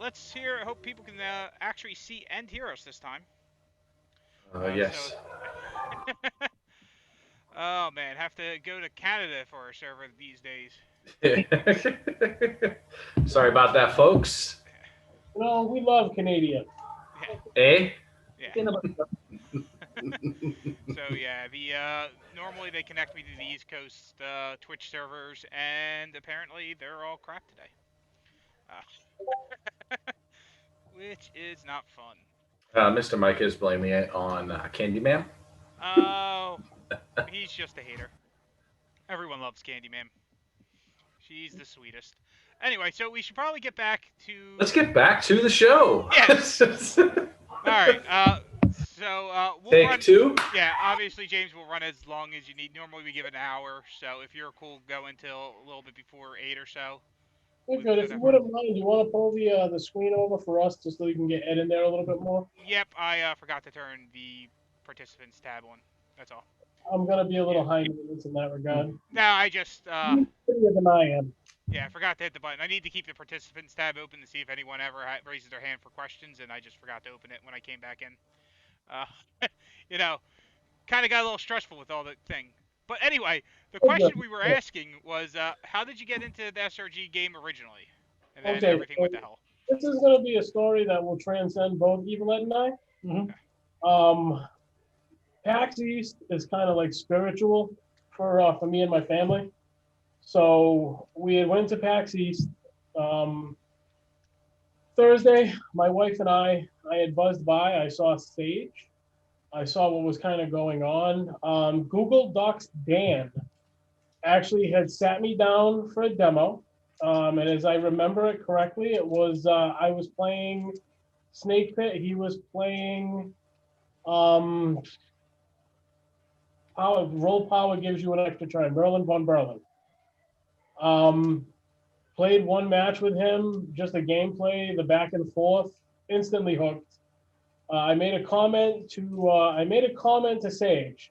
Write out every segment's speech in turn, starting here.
let's hear. I hope people can actually see and hear us this time. Yes. Oh man, have to go to Canada for our server these days. Sorry about that, folks. No, we love Canadian. Yeah, Eh? yeah. Thinking about So yeah, normally they connect me to the East Coast Twitch servers, and apparently they're all crap today, which is not fun. Mr. Mike is blaming it on Candyman. Oh, he's just a hater. Everyone loves Candyman. She's the sweetest. Anyway, so we should probably get back to. Let's get back to the show. Yes. All right. We'll Take run. two. Yeah, obviously James will run as long as you need. Normally we give an hour, so if you're cool, go until a little bit before 8 or so. We're good. If you wouldn't mind, you want to pull the screen over for us just so we can get Ed in there a little bit more? Yep, I forgot to turn the participants tab on. That's all. I'm gonna be a little high maintenance in that regard. No, I just He's prettier than I am. yeah, I forgot to hit the button. I need to keep the participants tab open to see if anyone ever raises their hand for questions, and I just forgot to open it when I came back in. You know, kind of got a little stressful with all the thing. But anyway, the question we were asking was, how did you get into the SRG game originally? And then everything went to hell. This is going to be a story that will transcend both Evelyn and I. Mm-hmm. PAX East is kind of like spiritual for me and my family. So we had went to PAX East. Thursday, my wife and I had buzzed by. I saw Sage. I saw what was kind of going on. Google Docs Dan actually had sat me down for a demo. And as I remember it correctly, it was I was playing Snake Pit. He was playing Roll Power gives you an extra turn. Merlin von Berlin. Played one match with him, just a gameplay, the back and forth, instantly hooked. I made a comment to Sage.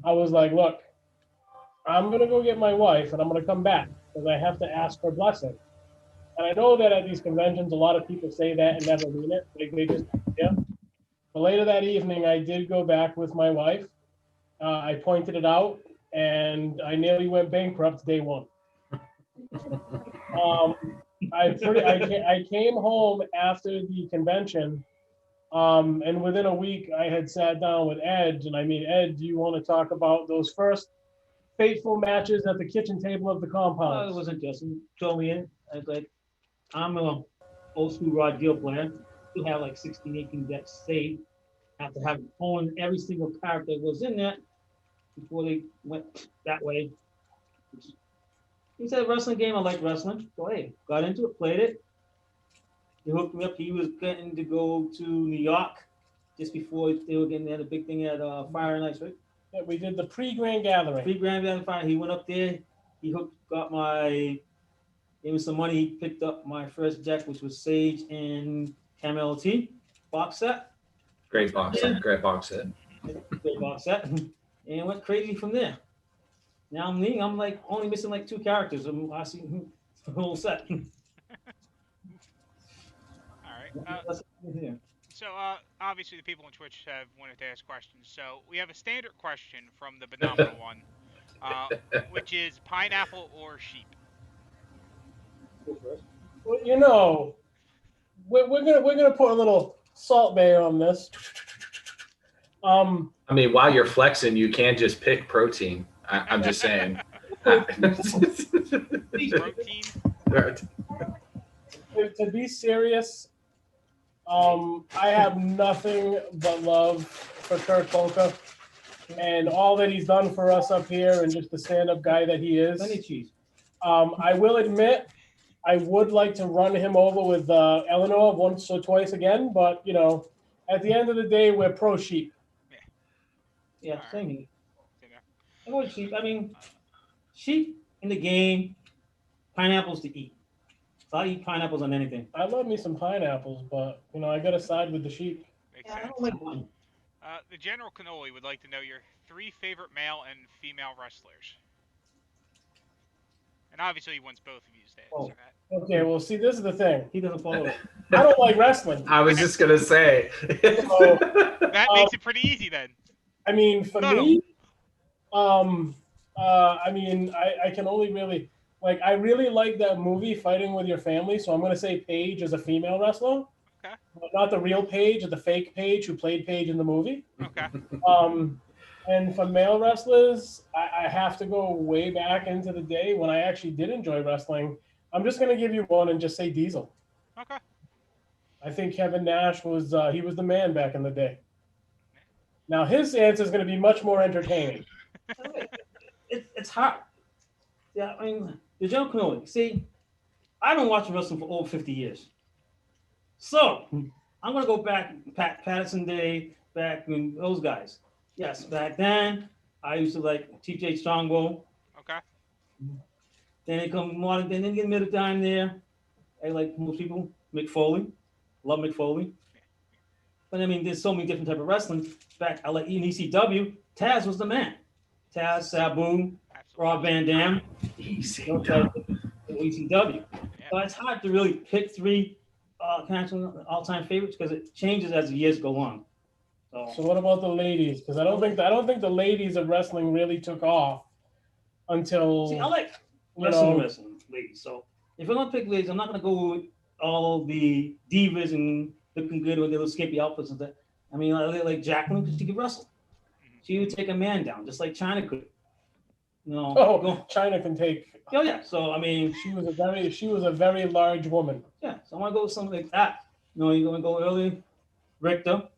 I was like, look, I'm gonna go get my wife and I'm gonna come back because I have to ask for blessing. And I know that at these conventions, a lot of people say that and never mean it. Like they just, yeah. But later that evening, I did go back with my wife. I pointed it out, and I nearly went bankrupt day one. I came home after the convention, and within a week, I had sat down with Ed, and I mean, Ed, do you want to talk about those first fateful matches at the kitchen table of the compound? It wasn't Justin. Told me in. I was like, I'm a old school Rod Deal player. Still have like 16, 18 decks saved. Have to have own every single character that was in there before they went that way. He said wrestling game. I like wrestling. So hey, got into it, played it. He hooked me up. He was getting to go to New York just before they were getting there. The big thing at Fire and Ice, right? Yeah, we did the pre-grand gathering. Pre-grand gathering fire. He went up there. He got gave me some money. He picked up my first deck, which was Sage and MLT box set. Great box set. Great box set. And went crazy from there. Now I'm like only missing like 2 characters. I'm watching the whole set. All right. So obviously the people on Twitch have wanted to ask questions. So we have a standard question from the phenomenal one, which is pineapple or sheep. Well, you know, we're gonna put a little Salt Bae on this. I mean, while you're flexing, you can't just pick protein. I'm just saying. Protein. To be serious, I have nothing but love for Kurt Volker and all that he's done for us up here, and just the stand-up guy that he is. Plenty of cheese. I will admit, I would like to run him over with Eleanor once or twice again, but you know, at the end of the day, we're pro sheep. Yeah, same here. I go with sheep. I mean, sheep in the game, pineapples to eat. So I eat pineapples on anything. I love me some pineapples, but you know, I gotta side with the sheep. Makes Yeah, I sense. don't like one. The General Cannoli would like to know your 3 favorite male and female wrestlers. And obviously he wants both of you to answer that. Okay, well, see, this is the thing. He doesn't follow it. I don't like wrestling. I was just gonna say. So, That makes it pretty easy then. I mean, for No. me, I mean, I can only really like. I really like that movie, Fighting with Your Family. So I'm gonna say Paige is a female wrestler, Okay. but not the real Paige, the fake Paige who played Paige in the movie. Okay. And for male wrestlers, I have to go way back into the day when I actually did enjoy wrestling. I'm just gonna give you one and just say Diesel. Okay. I think Kevin Nash was he was the man back in the day. Now his answer is going to be much more entertaining. It's hard. Yeah, I mean, the General Canoli. See, I've been watching wrestling for over 50 years. So I'm gonna go back Patterson Day, back when those guys. Yes, back then I used to like TJ Strongbow. Okay. Then they come modern. Then they get middle time there. I like most people. Mick Foley, love Mick Foley. But I mean, there's so many different type of wrestling. Back, I like in ECW. Taz was the man. Taz, Sabu, Absolutely. Rob Van Dam. Easy. Those guys in ECW. Yeah. But it's hard to really pick three kind of all-time favorites because it changes as the years go on. So what about the ladies? Because I don't think the ladies of wrestling really took off until See, I like you wrestling know, ladies. So if I'm gonna pick ladies, I'm not gonna go with all the divas and looking good with their little skimpy outfits and that. I mean, I like Jacqueline because she could wrestle. She would take a man down just like China could. You know. Oh, China can take. Oh yeah. So I mean, She was a very large woman. yeah. So I want to go with something like that. You know, you're gonna go early. Richter.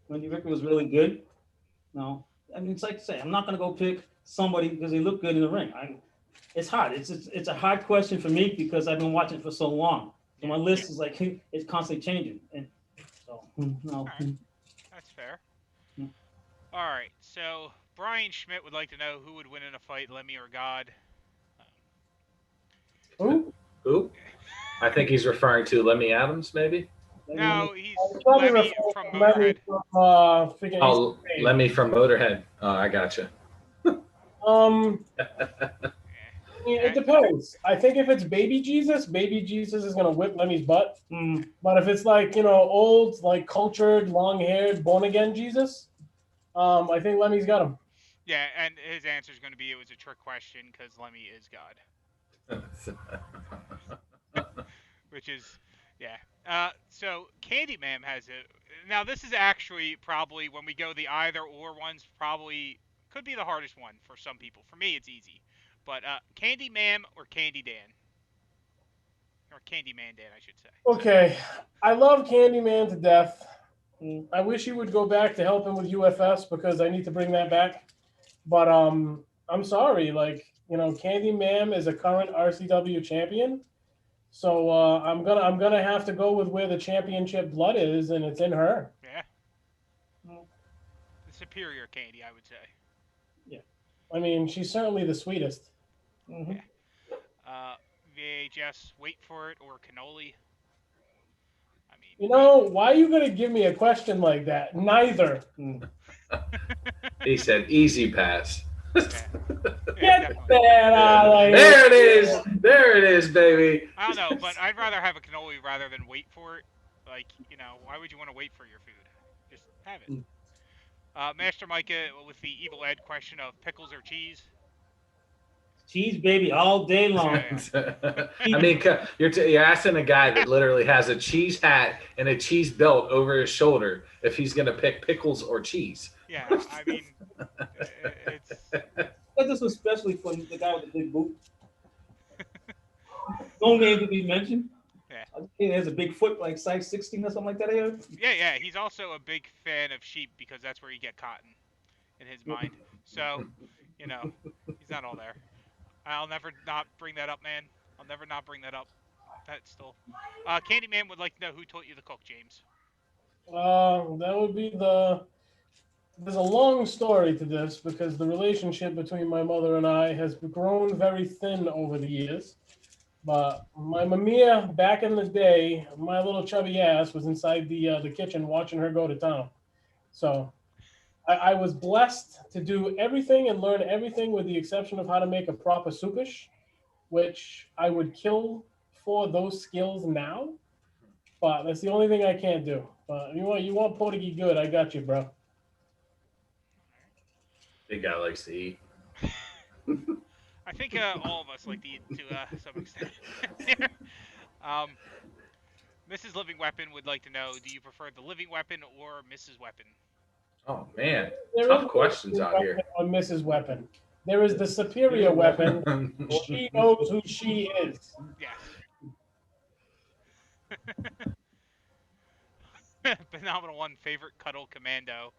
Wendy Richter was really good. No, I mean, it's like I say, I'm not gonna go pick somebody because they look good in the ring. It's hard. It's a hard question for me because I've been watching for so long. So my list is like it's constantly changing, and so no. All right. That's fair. Hmm. All right. So Brian Schmidt would like to know who would win in a fight, Lemmy or God. Who? Who? I think he's referring to Lemmy Adams, maybe. No, he's Probably Lemmy referring from to Lemmy Motorhead. from, freaking Oh, Ace of Lemmy from Motorhead. Oh, I gotcha. Base. I mean, it depends. I think if it's baby Jesus is gonna whip Lemmy's butt. But if it's like old, like cultured, long-haired, born-again Jesus, I think Lemmy's got him. Yeah, and his answer is going to be it was a trick question because Lemmy is God, which is, yeah. So Candyman has it. Now this is actually probably when we go the either or ones probably could be the hardest one for some people. For me, it's easy. But Candyman or Candy Dan, or Candyman Dan, I should say. Okay, I love Candyman to death. I wish he would go back to help him with UFS because I need to bring that back. But I'm sorry, like Candyman is a current RCW champion, so I'm gonna have to go with where the championship blood is, and it's in her. Yeah. The superior Candy, I would say. I mean, she's certainly the sweetest. Mm-hmm. VHS, wait for it, or cannoli. I mean, Why are you gonna give me a question like that? Neither. He said easy pass. yeah, Get definitely. that out of here. There it is. There it is, baby. I don't know, but I'd rather have a cannoli rather than wait for it. Like, why would you want to wait for your food? Just have it. Master Micah with the evil Ed question of pickles or cheese. Cheese, baby, all day long. I mean, you're asking a guy that literally has a cheese hat and a cheese belt over his shoulder if he's going to pick pickles or cheese. Yeah, I mean, it's. But this was especially for the guy with the big boot. No name to be mentioned. Yeah. I think he has a big foot, like size 16 or something like that. Here. Yeah. He's also a big fan of sheep because that's where you get cotton, in his mind. So, he's not all there. I'll never not bring that up, man. I'll never not bring that up. That's still. Candyman would like to know who taught you to cook, James. That would be There's a long story to this because the relationship between my mother and I has grown very thin over the years. But my Mamiya, back in the day, my little chubby ass was inside the kitchen watching her go to town. So I was blessed to do everything and learn everything with the exception of how to make a proper soupish, which I would kill for those skills now, but that's the only thing I can't do. But you want Portuguese good, I got you, bro. Big guy likes to eat. I think all of us like to eat to some extent. um, Mrs. Living Weapon would like to know: do you prefer the Living Weapon or Mrs. Weapon? Oh man, There is tough no questions out weapon here. or Mrs. Weapon. There is the superior weapon. She knows who she is. Yes. Phenomenal one. Favorite cuddle commando.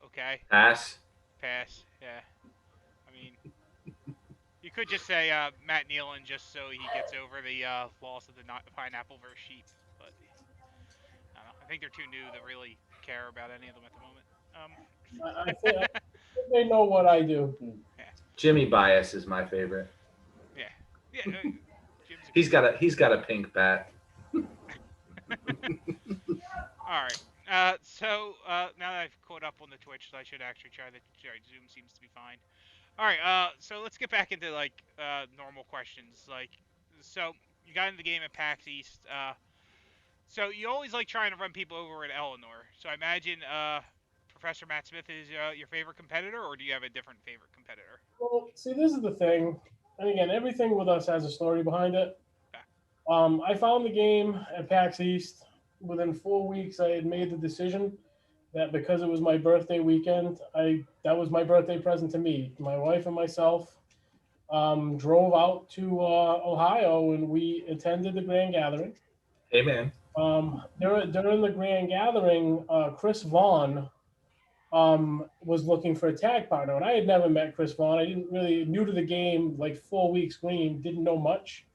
Okay. Pass. Pass. Yeah. I mean, you could just say Matt Nealon just so he gets over the loss of the pineapple versus sheep, but I don't know. I think they're too new to really care about any of them at the moment. I think they know what I do. Yeah. Jimmy Bias is my favorite. Yeah. Yeah. Jim's a He's got a pink bat. All right. So now that I've caught up on the Twitch, I should actually try the. Sorry, Zoom seems to be fine. All right. So let's get back into like normal questions. Like, so you got into the game at PAX East. So you always like trying to run people over at Eleanor. So I imagine Professor Matt Smith is your favorite competitor, or do you have a different favorite competitor? Well, see, this is the thing, and again, everything with us has a story behind it. Okay. I found the game at PAX East. Within 4 weeks, I had made the decision that because it was my birthday weekend, that was my birthday present to me. My wife and myself drove out to Ohio, and we attended the Grand Gathering. Hey man. During the Grand Gathering, Chris Vaughn was looking for a tag partner, and I had never met Chris Vaughn. I didn't really new to the game, like 4 weeks green, didn't know much.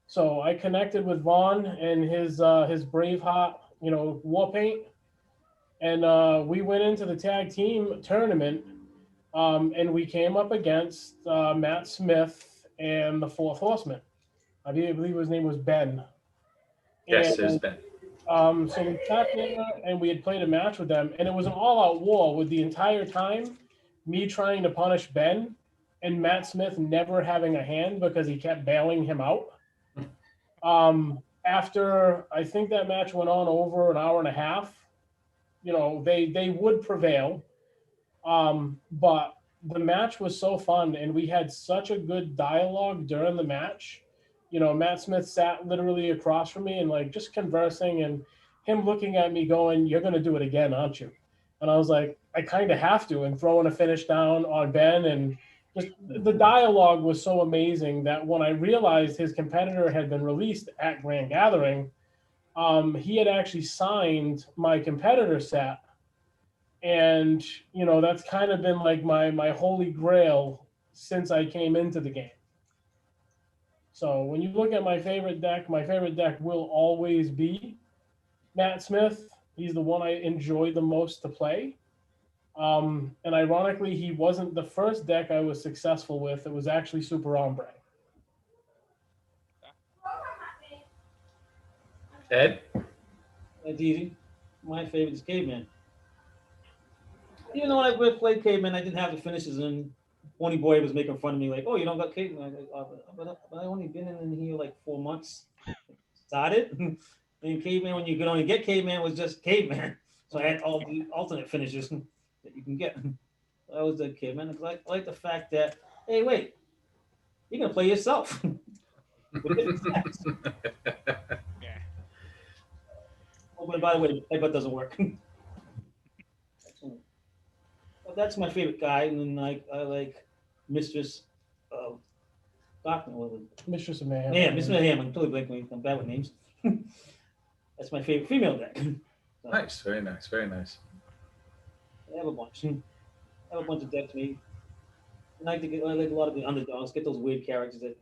So I connected with Vaughn and his Braveheart, war paint, and we went into the tag team tournament, and we came up against Matt Smith and the Fourth Horseman. I believe his name was Ben. Yes, And, it's Ben. so we sat there and we had played a match with them, and it was an all-out war with the entire time me trying to punish Ben and Matt Smith never having a hand because he kept bailing him out. After I think that match went on over an hour and a half, they would prevail. But the match was so fun, and we had such a good dialogue during the match. Matt Smith sat literally across from me and like just conversing, and him looking at me going, "You're going to do it again, aren't you?" And I was like, "I kind of have to," and throwing a finish down on Ben. And just the dialogue was so amazing that when I realized his competitor had been released at Grand Gathering, he had actually signed my competitor set. And, that's kind of been like my holy grail since I came into the game. So when you look at my favorite deck will always be Matt Smith. He's the one I enjoy the most to play. And ironically, he wasn't the first deck I was successful with. It was actually Super Ombre. Ed? That's easy. My favorite is Caveman. When I played Caveman, I didn't have the finishes, and Pony Boy was making fun of me, like, "Oh, you don't got Caveman." I like, but I only been in here like 4 months. Started. And Caveman, when you could only get Caveman, was just Caveman. So I had all the alternate finishes that you can get. I was a Caveman. I like the fact that, hey, wait, you can play yourself. With different stats. Yeah. Oh, but by the way, headbutt doesn't work. Well, that's my favorite guy, and then I like Mistress Darkman. Mistress of Mayhem. Yeah, Mistress Mayhem. I'm totally blanking. I'm bad with names. That's my favorite female deck. So, Nice, very nice, very nice. I have a bunch. I have a bunch of decks made. And I like a lot of the underdogs. Get those weird characters that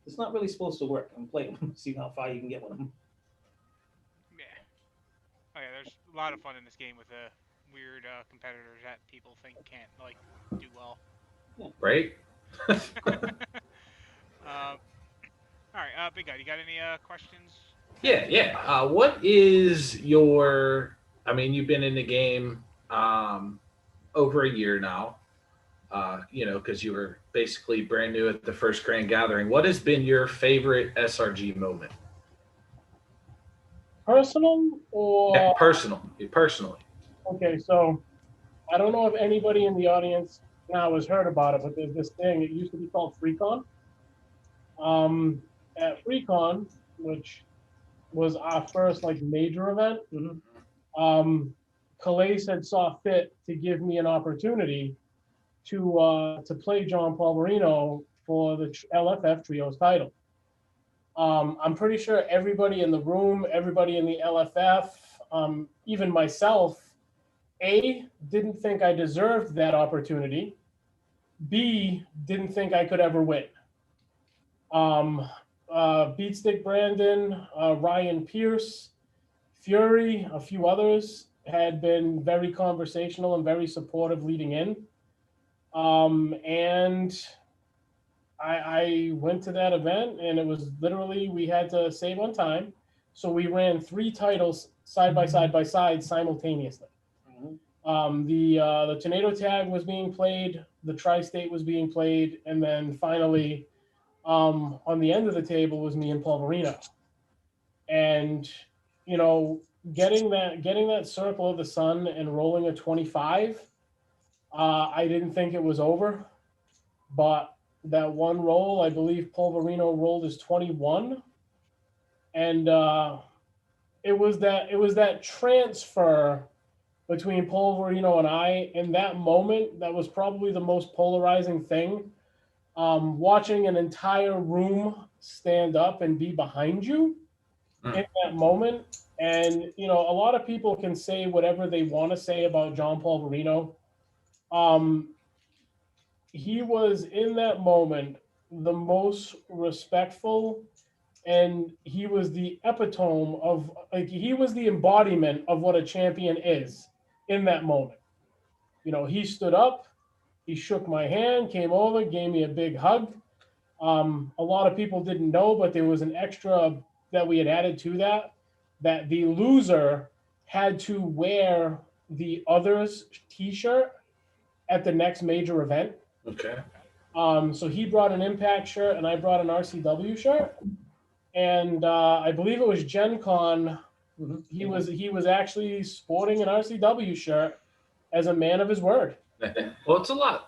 it's not really supposed to work. I'm playing them. See how far you can get with them. Yeah. Oh yeah, there's a lot of fun in this game with the weird competitors that people think can't like do well. Right? All right, big guy, you got any questions? Yeah. What is your? I mean, you've been in the game over a year now. because you were basically brand new at the first grand gathering. What has been your favorite SRG moment? Personal Yeah, or personally. okay, so I don't know if anybody in the audience now has heard about it, but there's this thing. It used to be called FreeCon. At FreeCon, which was our first like major event, Calais had saw fit to give me an opportunity to play John Paul Marino for the LFF Trios title. I'm pretty sure everybody in the room, everybody in the LFF, even myself, A, didn't think I deserved that opportunity. B, didn't think I could ever win. Beatstick Brandon, Ryan Pierce, Fury, a few others had been very conversational and very supportive leading in. And I went to that event, and it was literally, we had to save on time. So we ran 3 titles side by side simultaneously. The Tornado Tag was being played, the Tri-State was being played, and then finally on the end of the table was me and Paul Marino. And, getting that Circle of the Sun and rolling a 25, I didn't think it was over, but that one roll, I believe Polverino rolled his 21, and it was that transfer between Polverino and I in that moment that was probably the most polarizing thing. Watching an entire room stand up and be behind you in that moment, and a lot of people can say whatever they want to say about John Paul Marino. He was in that moment the most respectful, and he was the epitome of, like, he was the embodiment of what a champion is in that moment. He stood up, he shook my hand, came over, gave me a big hug. A lot of people didn't know, but there was an extra that we had added to that the loser had to wear the other's t-shirt at the next major event. Okay. So he brought an Impact shirt, and I brought an RCW shirt. And I believe it was Gen Con. He was actually sporting an RCW shirt as a man of his word. Well,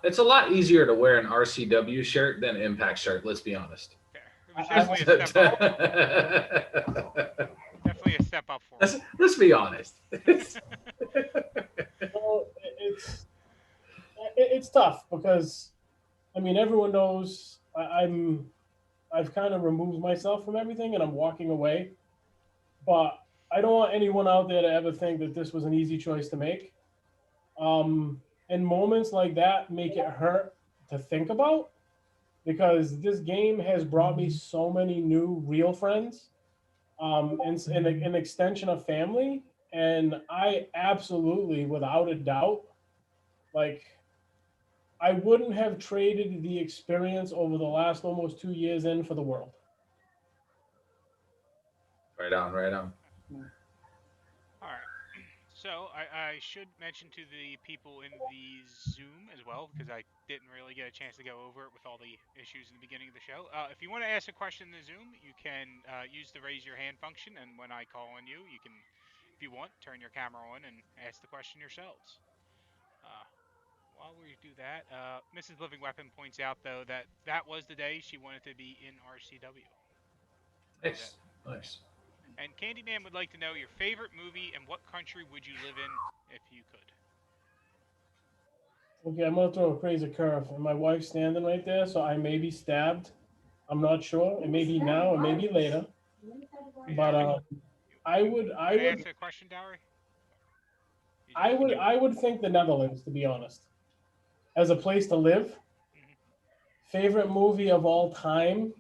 it's a lot easier to wear an RCW shirt than an Impact shirt. Let's be honest. It was definitely a step up. Definitely a step up for him. Let's be honest. Well, it's tough because, everyone knows I've kind of removed myself from everything and I'm walking away. But I don't want anyone out there to ever think that this was an easy choice to make. And moments like that make it hurt to think about, because this game has brought me so many new real friends, and an extension of family. And I absolutely, without a doubt, I wouldn't have traded the experience over the last almost 2 years in for the world. Right on. All right. So I should mention to the people in the Zoom as well, because I didn't really get a chance to go over it with all the issues in the beginning of the show. If you want to ask a question in the Zoom, you can use the raise your hand function, and when I call on you, you can, if you want, turn your camera on and ask the question yourselves. While we do that, Mrs. Living Weapon points out, though, that was the day she wanted to be in RCW. Nice. And Candyman would like to know your favorite movie and what country would you live in if you could. Okay, I'm gonna throw a crazy curve, and my wife's standing right there, so I may be stabbed. I'm not sure. It may be now, it may be later. But I would answer the question, Dowry. I would think the Netherlands, to be honest, as a place to live. Favorite movie of all time?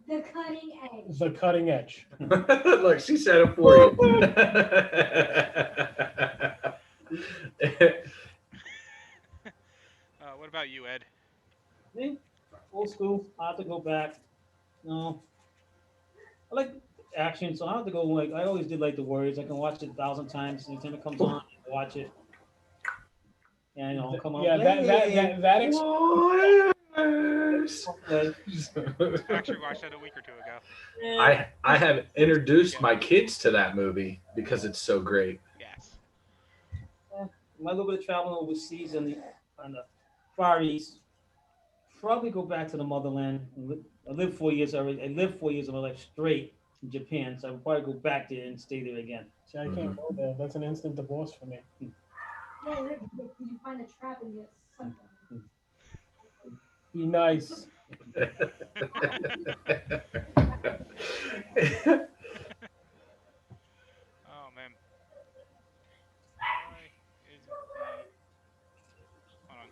The Cutting Edge. The Cutting Edge. Look, she said it for you. What about you, Ed? Me? Old school. I have to go back. No. I like action, so I have to go, I always did like the Warriors. I can watch it 1,000 times. Anytime it comes on, I watch it. And come up. Yeah, that Warriors. Okay. I actually watched that a week or two ago. I have introduced my kids to that movie because it's so great. Yes. My little bit of traveling overseas on the Far East. Probably go back to the motherland. I lived 4 years already. I lived 4 years of my life straight in Japan, so I would probably go back there and stay there again. See, I can't go there. That's an instant divorce for me. Yeah, Rick, did you find a trap and get sucked in? Be nice. Oh man. Why is the? Hold on.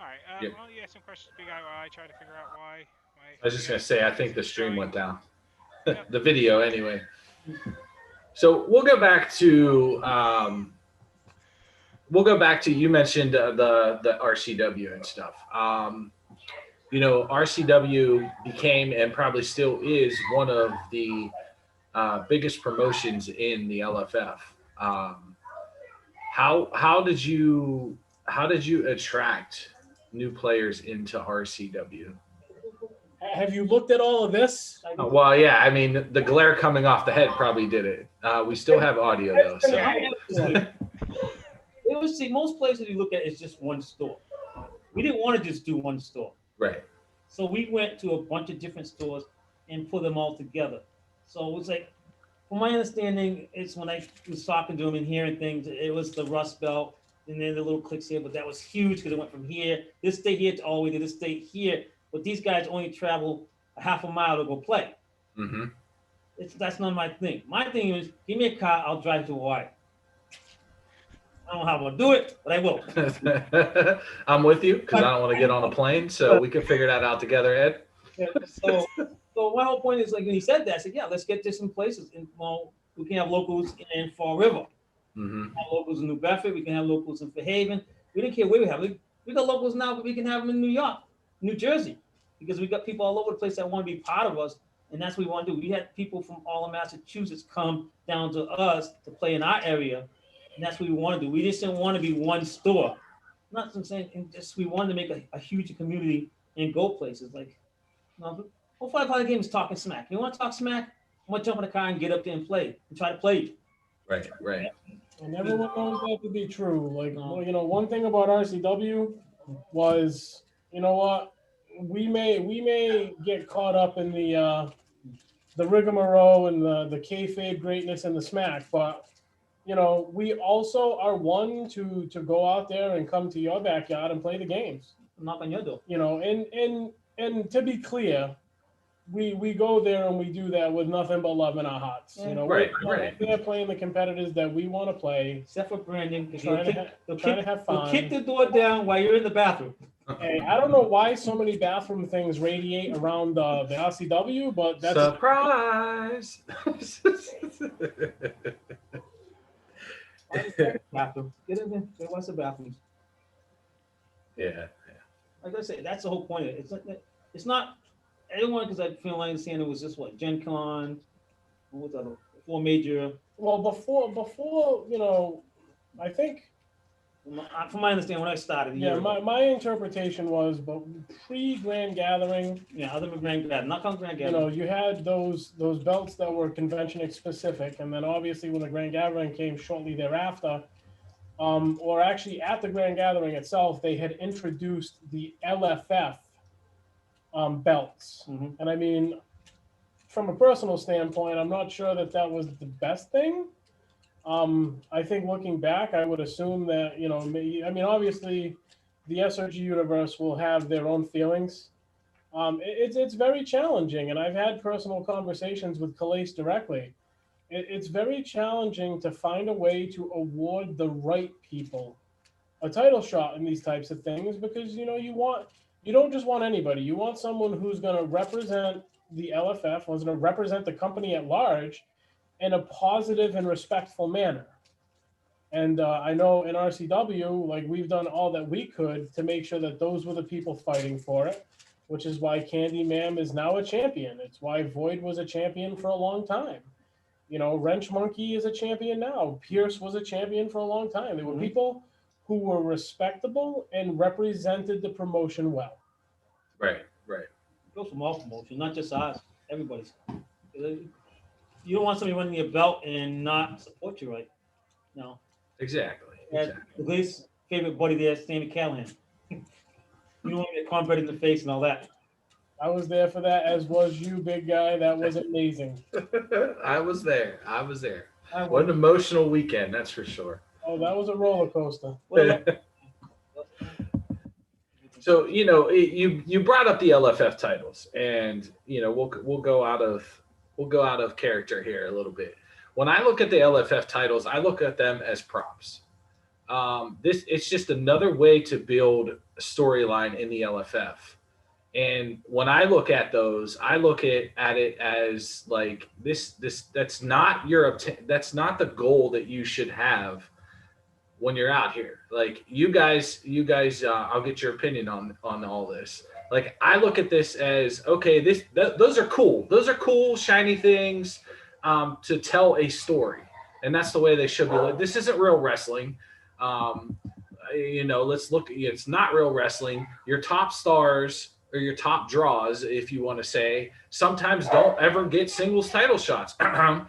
All right. Yep. Well, yeah, some questions, big guy. While I try to figure out why. I was just gonna say, I think the stream went down. Yep. The video, anyway. So we'll go back to you mentioned the RCW and stuff. RCW became and probably still is one of the biggest promotions in the LFF. How did you attract new players into RCW? Have you looked at all of this? Well, yeah. I mean, the glare coming off the head probably did it. We still have audio though. So. See, most places you look at is just one store. We didn't want to just do one store. Right. So we went to a bunch of different stores and put them all together. So it was like, from my understanding, it's when I was talking to them and hearing things, it was the Rust Belt and then the little clicks here, but that was huge because it went from here, this state here, to all the way to this state here. But these guys only travel a half a mile to go play. Mm-hmm. That's not my thing. My thing is, give me a car, I'll drive to Hawaii. I don't know how I'm gonna do it, but I will. I'm with you because I don't want to get on a plane, so we can figure that out together, Ed. So my whole point is, like, when he said that, I said, yeah, let's get this in places. And well, we can have locals in Fall River. Mm-hmm. We can have locals in New Bedford. We can have locals in Fairhaven. We didn't care where we have. We got locals now, but we can have them in New York, New Jersey, because we got people all over the place that want to be part of us, and that's what we want to do. We had people from all of Massachusetts come down to us to play in our area. And that's what we want to do. We just didn't want to be one store. Not I'm saying, and just we wanted to make a huge community and go places. Like, whole 5 game is talking smack. You want to talk smack? I want to jump in the car and get up there and play and try to play you. Right. And everyone knows that to be true. Like, one thing about RCW was, we may get caught up in the rigmarole and the kayfabe greatness and the smack, but we also are one to go out there and come to your backyard and play the games. Knock on your door. And to be clear, we go there and we do that with nothing but love in our hearts. Right. We're playing the competitors that we want to play. Except for Brandon, because Trying to have fun. Kick the door down while you're in the bathroom. Hey, I don't know why so many bathroom things radiate around the RCW, but that's surprise. Bathroom. Get in there. Go watch the bathrooms. Yeah. Like I said, that's the whole point of it. It's not everyone, because I feel like I understand it was just what Gen Con, what was the other 4 major. Well, before I think. From my understanding, when I started. Yeah, my interpretation was, but pre-Grand Gathering. Yeah, other than Grand Gathering, not on Grand Gathering. You had those belts that were convention specific, and then obviously when the Grand Gathering came shortly thereafter, or actually at the Grand Gathering itself, they had introduced the LFF belts. Mm-hmm. And I mean, from a personal standpoint, I'm not sure that was the best thing. I think looking back, I would assume that, obviously the SRG universe will have their own feelings. It's very challenging, and I've had personal conversations with Calais directly. It's very challenging to find a way to award the right people a title shot in these types of things, because, you don't just want anybody. You want someone who's going to represent the LFF, who's going to represent the company at large in a positive and respectful manner. And I know in RCW, like, we've done all that we could to make sure that those were the people fighting for it, which is why Candy Ma'am is now a champion. It's why Void was a champion for a long time. Wrench Monkey is a champion now. Pierce was a champion for a long time. There were people who were respectable and represented the promotion well. Right, right. Goes from all promotion, not just ours, everybody's. You don't want somebody winning your belt and not support you right. No. Exactly. And Exactly. the least favorite buddy there is Sammy Callahan. You don't want to get cornbread in the face and all that. I was there for that, as was you, big guy. That was amazing. I was there. I was there. I What an won. emotional weekend, that's for sure. Oh, that was a roller coaster. Well, So you brought up the LFF titles, and we'll go out of character here a little bit. When I look at the LFF titles, I look at them as props. It's just another way to build a storyline in the LFF. And when I look at those, I look at it as like this that's not that's not the goal that you should have when you're out here. Like you guys, I'll get your opinion on all this. Like I look at this as okay, those are cool. Those are cool, shiny things to tell a story, and that's the way they should be. Like, this isn't real wrestling. Let's look. It's not real wrestling. Your top stars or your top draws, if you want to say, sometimes don't ever get singles title shots. But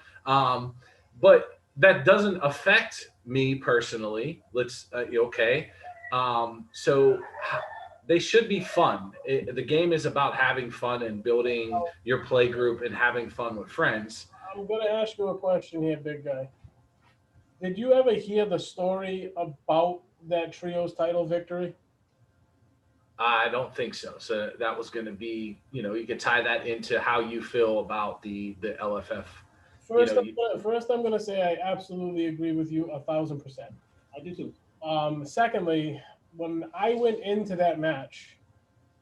that doesn't affect me personally. Okay. So they should be fun. The game is about having fun and building your play group and having fun with friends. I'm going to ask you a question here, big guy. Did you ever hear the story about that Trios title victory? I don't think so. So that was going to be, you could tie that into how you feel about the LFF. First, I'm going to say I absolutely agree with you 1,000%. I do too. Secondly, when I went into that match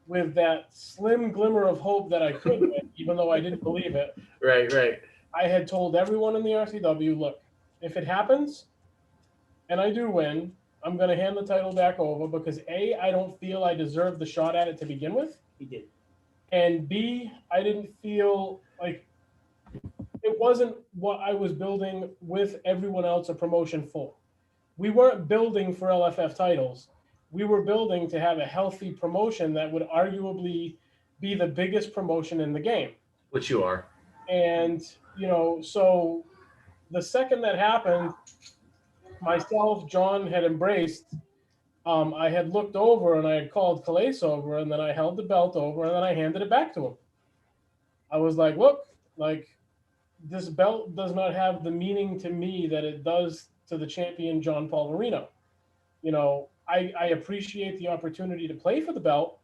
with that slim glimmer of hope that I could win, even though I didn't believe it, right, I had told everyone in the RCW, look, if it happens and I do win, I'm going to hand the title back over because A, I don't feel I deserved the shot at it to begin with. He did. And B, I didn't feel like it wasn't what I was building with everyone else a promotion for. We weren't building for LFF titles. We were building to have a healthy promotion that would arguably be the biggest promotion in the game. Which you are. And, so the second that happened, myself, John had embraced. I had looked over and I had called Calais over, and then I held the belt over and then I handed it back to him. I was like, look, like this belt does not have the meaning to me that it does to the champion, John Paul Marino. I appreciate the opportunity to play for the belt,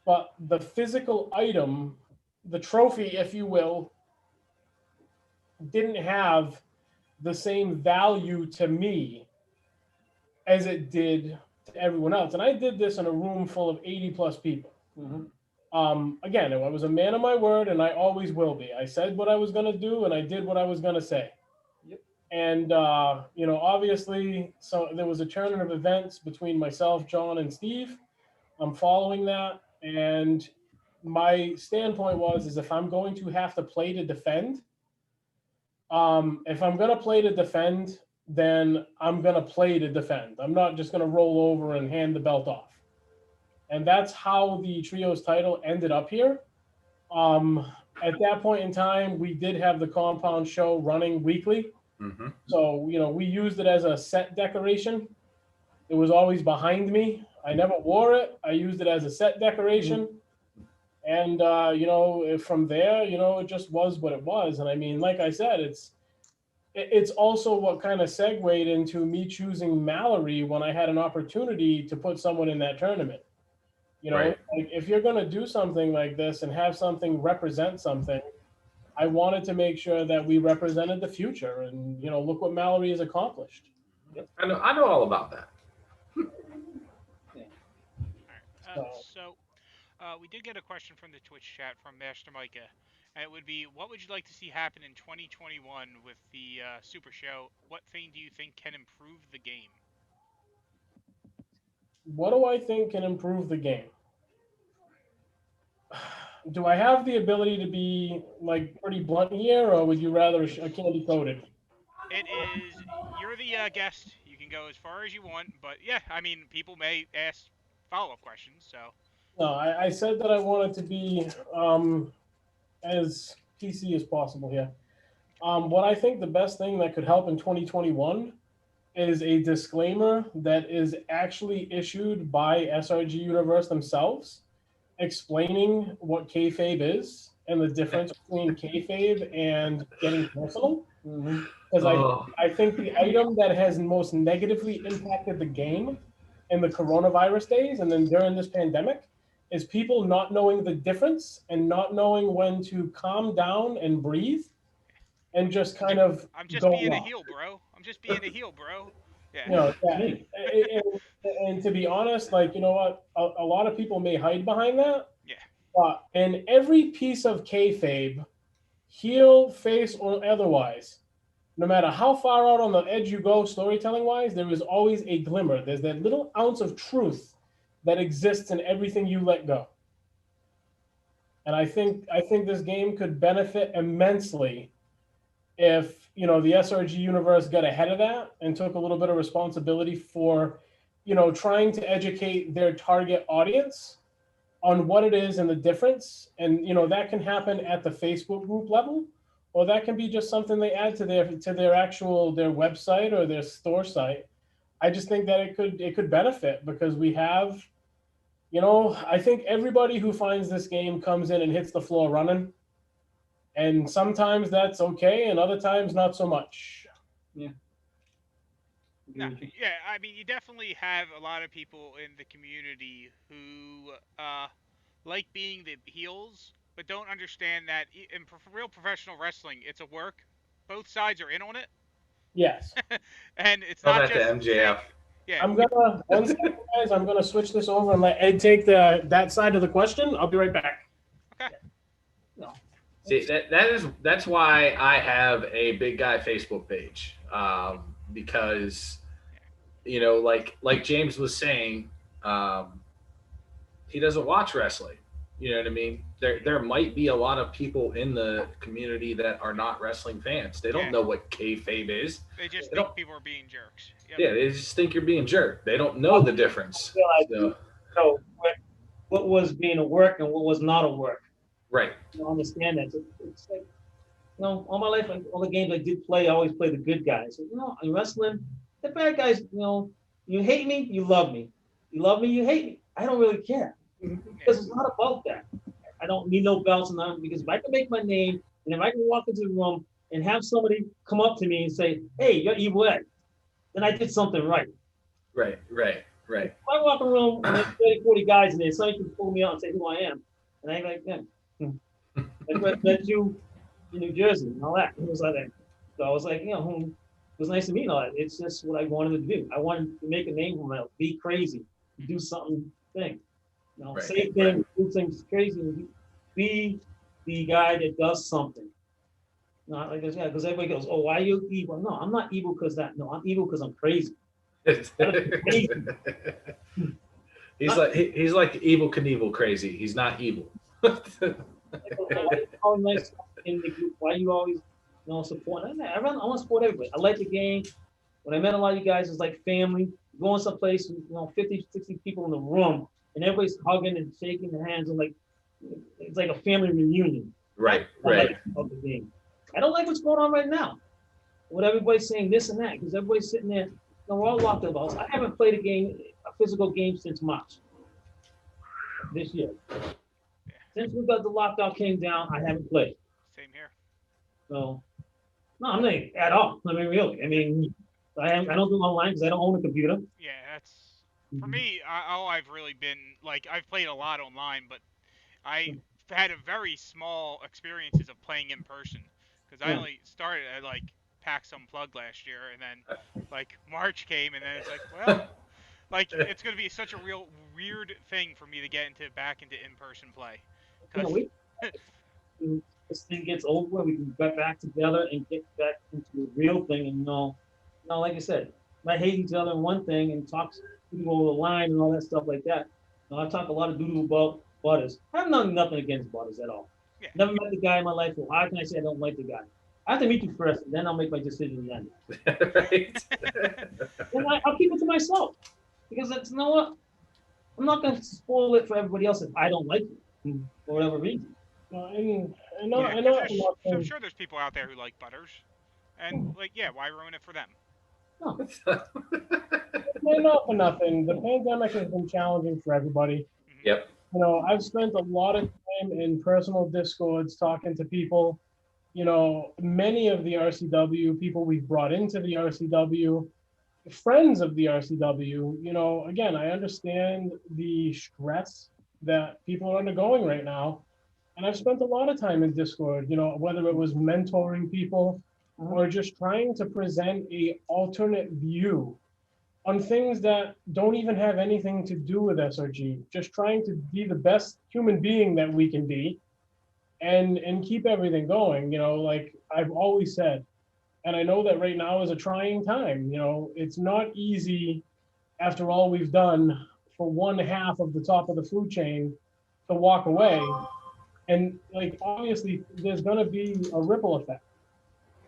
but the physical item, the trophy, if you will, didn't have the same value to me as it did to everyone else. And I did this in a room full of 80 plus people. Mm-hmm. Again, I was a man of my word and I always will be. I said what I was going to do and I did what I was going to say. Yep. And, obviously, so there was a turn of events between myself, John, and Steve. I'm following that. And my standpoint is if I'm going to have to play to defend, if I'm going to play to defend, then I'm going to play to defend. I'm not just going to roll over and hand the belt off. And that's how the Trios title ended up here. At that point in time, we did have the compound show running weekly. Mm-hmm. So, we used it as a set decoration. It was always behind me. I never wore it. I used it as a set decoration. And, from there, it just was what it was. And I mean, like I said, it's also what kind of segued into me choosing Mallory when I had an opportunity to put someone in that tournament. Right. Like if you're going to do something like this and have something represent something, I wanted to make sure that we represented the future. And, look what Mallory has accomplished. Yep. I know all about that. All right. So we did get a question from the Twitch chat from Master Micah. And it would be, what would you like to see happen in 2021 with the Super Show? What thing do you think can improve the game? What do I think can improve the game? Do I have the ability to be like pretty blunt here, or would you rather a candy coated? It is, you're the guest. You can can go as far as you want, but yeah, I mean, people may ask follow-up questions, so No, I said that I wanted to be as PC as possible here. What I think the best thing that could help in 2021 is a disclaimer that is actually issued by SRG Universe themselves, explaining what kayfabe is and the difference between kayfabe and getting personal. Because Oh, I think the item that has most negatively impacted the game in the coronavirus days and then during this pandemic is people not knowing the difference and not knowing when to calm down and breathe and just kind of I'm just go being a off. heel, bro. I'm just being a heel, bro. You know, Yeah. yeah. And to be honest, like, you know what, a lot of people may hide behind that, Yeah. but in every piece of kayfabe, heel, face, or otherwise, no matter how far out on the edge you go, storytelling wise, there is always a glimmer. There's that little ounce of truth that exists in everything you let go. And I think this game could benefit immensely if the SRG universe got ahead of that and took a little bit of responsibility for trying to educate their target audience on what it is and the difference. And that can happen at the Facebook group level, or that can be just something they add to their actual their website or their store site. I just think that it could benefit because we have I think everybody who finds this game comes in and hits the floor running, and sometimes that's okay and other times not so much. No, yeah, I mean, you definitely have a lot of people in the community who like being the heels, but don't understand that in real professional wrestling, it's a work. Both sides are in on it, Yes. and it's tell not that to just MJF. yeah. I'm gonna one second, guys. I'm gonna switch this over and let Ed take that side of the question. I'll be right back. Okay. See, that's why I have a big guy Facebook page, because like James was saying, he doesn't watch wrestling. You know what I mean? There might be a lot of people in the community that are not wrestling fans. They don't Yeah. know what kayfabe is. They just They think don't- people are being jerks. Yep. Yeah, they just think you're being jerked. They don't know the difference. So, So what was being a work and what was not a work. right. You don't understand that. It's like, all my life, like, all the games I did play, I always play the good guys. In wrestling, the bad guys, you hate me, you love me. You love me, you hate me. I don't really care. Because it's not about that. I don't need no belts and nothing, because if I can make my name and if I can walk into the room and have somebody come up to me and say, hey, you're Evil Ed, then I did something right. Right. If I walk in a room and there's 30, 40 guys in there, somebody can pull me out and say who I am. And I'm like, yeah. I represent you in New Jersey and all that. It was like that. So I was like, it was nice to meet all that. It's just what I wanted to do. I wanted to make a name for myself, be crazy, do something thing. Right, Say things, do things crazy, and be the guy that does something. Not like this guy, because everybody goes, oh, why are you evil? No, I'm not evil because that. No, I'm evil because I'm crazy. He's like Evil Knievel crazy. He's not evil. Why you always nice in the group? Why you always support? I want to support everybody. I like the game. When I met a lot of you guys, it's like family. Going someplace, 50, 60 people in the room, and everybody's hugging and shaking their hands, and it's like a family reunion. Right. I like the game. I don't like what's going on right now. What everybody's saying this and that, because everybody's sitting there. We're all locked up. I haven't played a physical game since March this year. Since we got the lockdown came down, I haven't played. Same here. So, no, I'm not at all. I mean, really. I mean, I don't do online because I don't own a computer. Yeah, that's for me. All I've really been I've played a lot online, but I had a very small experiences of playing in person because I only started at PAX Unplugged last year, and then March came, and then it's well, it's gonna be such a real weird thing for me to get back into in-person play. This thing gets over, we can get back together and get back into the real thing. And like I said, I hate each other in one thing and talk people over the line and all that stuff like that. I talk a lot of doo-doo about Butters. I have nothing against Butters at all. Yeah. Never met the guy in my life. Well, how can I say I don't like the guy? I have to meet you first, then I'll make my decision then. Right. And I'll keep it to myself because it's, you know what? I'm not going to spoil it for everybody else if I don't like it for whatever reason. I know, Yeah, I 'cause know. I'm sure there's people out there who like butters, and like, yeah, why ruin it for them? No. Not for nothing. The pandemic has been challenging for everybody. Mhm. Yep. You know, I've spent a lot of time in personal discords talking to people. You know, many of the RCW people we've brought into the RCW, friends of the RCW. You know, again, I understand the stress that people are undergoing right now. And I've spent a lot of time in Discord, you know, whether it was mentoring people or just trying to present a alternate view on things that don't even have anything to do with SRG, just trying to be the best human being that we can be and keep everything going. You know, like I've always said, and I know that right now is a trying time. You know, it's not easy after all we've done for one half of the top of the food chain to walk away. And like obviously there's gonna be a ripple effect,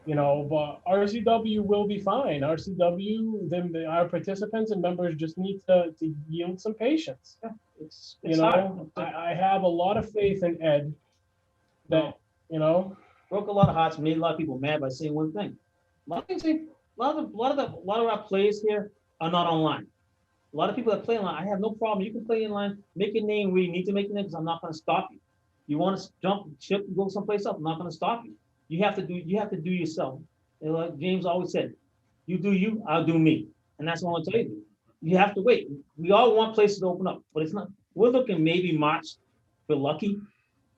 you know, but RCW will be fine. RCW, then our participants and members just need to yield some patience. Yeah, You it's know, hard. I have a lot of faith in Ed that, you know, Broke a lot of hearts, made a lot of people mad by saying one thing. A lot of things, a lot of our players here are not online. A lot of people that play online, I have no problem. You can play online, make your name where you need to make your name because I'm not going to stop you. You want to jump ship and go someplace else, I'm not going to stop you. You have to do yourself. And like James always said, you do you, I'll do me. And that's what I want to tell you. You have to wait. We all want places to open up, but it's not. We're looking maybe March. If we're lucky.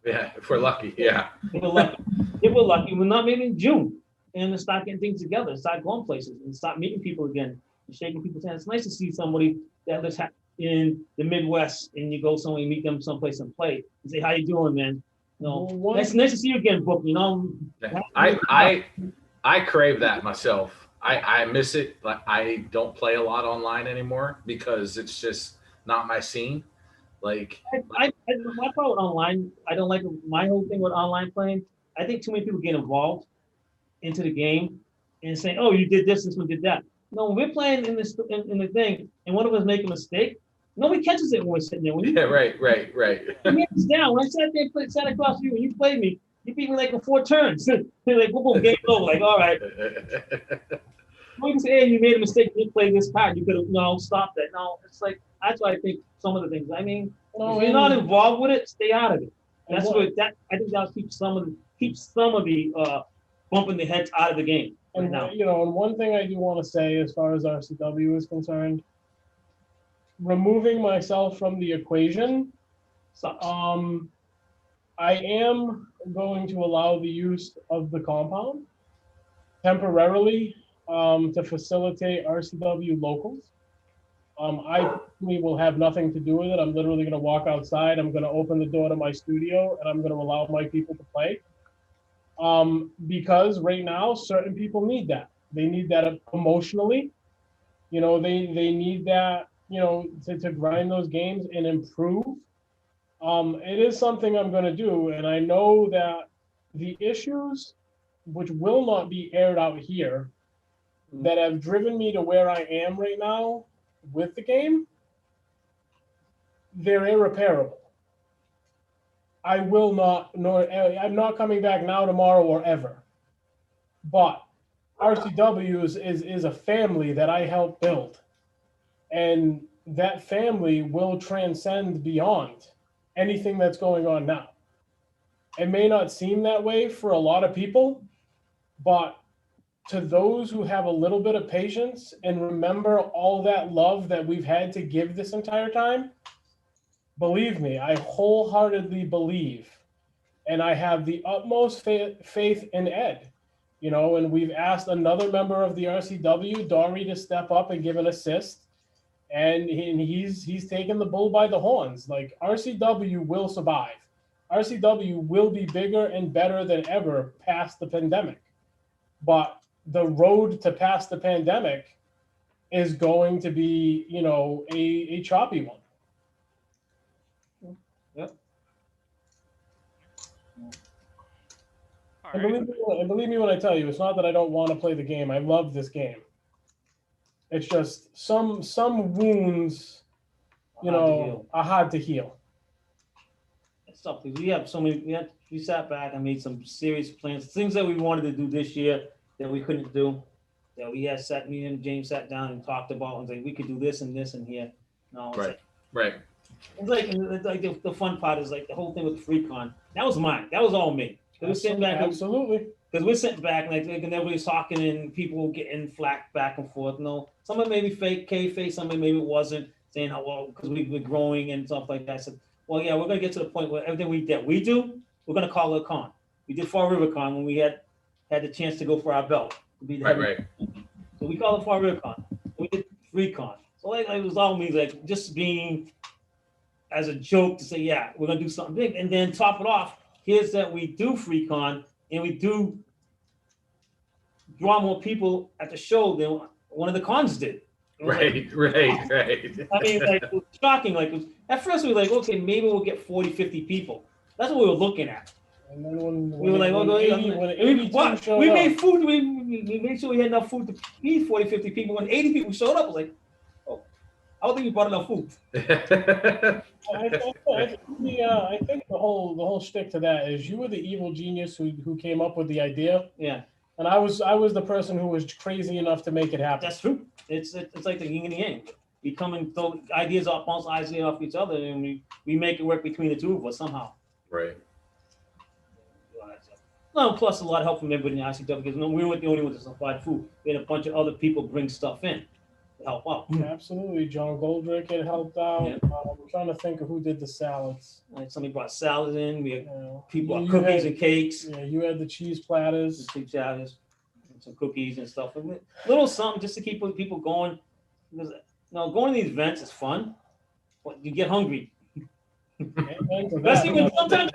Yeah, if we're lucky. Yeah. If we're lucky. If we're lucky, we're not maybe in June. And start getting things together, start going places, and start meeting people again, and shaking people's hands. It's nice to see somebody that lives in the Midwest, and you go somewhere, you meet them someplace and play, and say, "How you doing, man?" No, nice to see you again, Book. You know, I crave that myself. I miss it. Like I don't play a lot online anymore because it's just not my scene. Like my problem with online, I don't like my whole thing with online playing. I think too many people get involved into the game and saying, "Oh, you did this one did that." No, when we're playing in this in the thing, and one of us make a mistake, nobody catches it when we're sitting there. When you, yeah, right. you hands down. When I sat there, sat across from you, and you played me, you beat me like in 4 turns. You're like, boom, boom, game over. Like, all right. You can say, "Hey, you made a mistake. You played this card. You could have stop that." No, it's like that's why I think some of the things. I mean, if you're not involved with it, stay out of it. That's what that I think that'll keep some of the bumping the heads out of the game. And now. you know, and one thing I do want to say as far as RCW is concerned, removing myself from the equation, Sucks. I am going to allow the use of the compound temporarily to facilitate RCW locals. I personally will have nothing to do with it. I'm literally going to walk outside. I'm going to open the door to my studio and I'm going to allow my people to play. Because right now, certain people need that. They need that emotionally. You know, they need that, you know, to grind those games and improve. It is something I'm going to do. And I know that the issues, which will not be aired out here, that have driven me to where I am right now with the game, they're irreparable. I will not, I'm not coming back now, tomorrow, or ever. But RCW is a family that I helped build. And that family will transcend beyond anything that's going on now. It may not seem that way for a lot of people, but to those who have a little bit of patience and remember all that love that we've had to give this entire time, believe me, I wholeheartedly believe, and I have the utmost faith in Ed. You know, and we've asked another member of the RCW, Dory, to step up and give an assist, and he's taken the bull by the horns. Like RCW will survive. RCW will be bigger and better than ever past the pandemic. But the road to past the pandemic is going to be, you know, a choppy one. Yep. All And right. believe me when I tell you, it's not that I don't want to play the game. I love this game. It's just some wounds, Hard to heal. are hard to heal. It's tough because we have so many. We sat back and made some serious plans, things that we wanted to do this year that we couldn't do. That we had sat, me and James sat down and talked about and said we could do this and this and here. No, it's Right. Right. it's like the fun part is like the whole thing with the free con. That was mine. That was all me. We're sitting back. Absolutely. Because we're sitting back and and everybody's talking and people getting flack back and forth. No, some of it may be fake, K-face, some of it maybe it wasn't, saying, oh, well, because we're growing and stuff like that. I said, well, yeah, we're going to get to the point where everything we do, we're going to call it a con. We did Far River Con when we had the chance to go for our belt. Right. So we call it Far River Con. We did Free Con. So like, it was all me, like just being as a joke to say, yeah, we're going to do something big. And then top it off, here's that we do Free Con and we do draw more people at the show than one of the cons did. Right. I mean, like, it was shocking. Like, at first we were like, okay, maybe we'll get 40, 50 people. That's what we were looking at. And then when We were like, when oh, 80 when 82 showed we up, made food. We made sure we had enough food to feed 40, 50 people. When 80 people showed up, I was like, oh, I don't think we brought enough food. I think the whole shtick to that is you were the evil genius who came up with the idea, Yeah, and I was the person who was crazy enough to make it happen. that's true. It's like the yin and the yang. We come and throw ideas off, bounce ideas off each other, and we make it work between the two of us somehow. Right. No, plus a lot of help from everybody in the ICW because we weren't the only ones that supplied food. We had a bunch of other people bring stuff in to help out. Absolutely, John Goldrick had helped out. Yeah. I'm trying to think of who did the salads. Like somebody brought salad in. We had people You brought cookies had- and cakes, Yeah, you had the cheese platters. some salads, and some cookies and stuff. A little something just to keep people going. Because going to these events is fun, but you get hungry. Especially when sometimes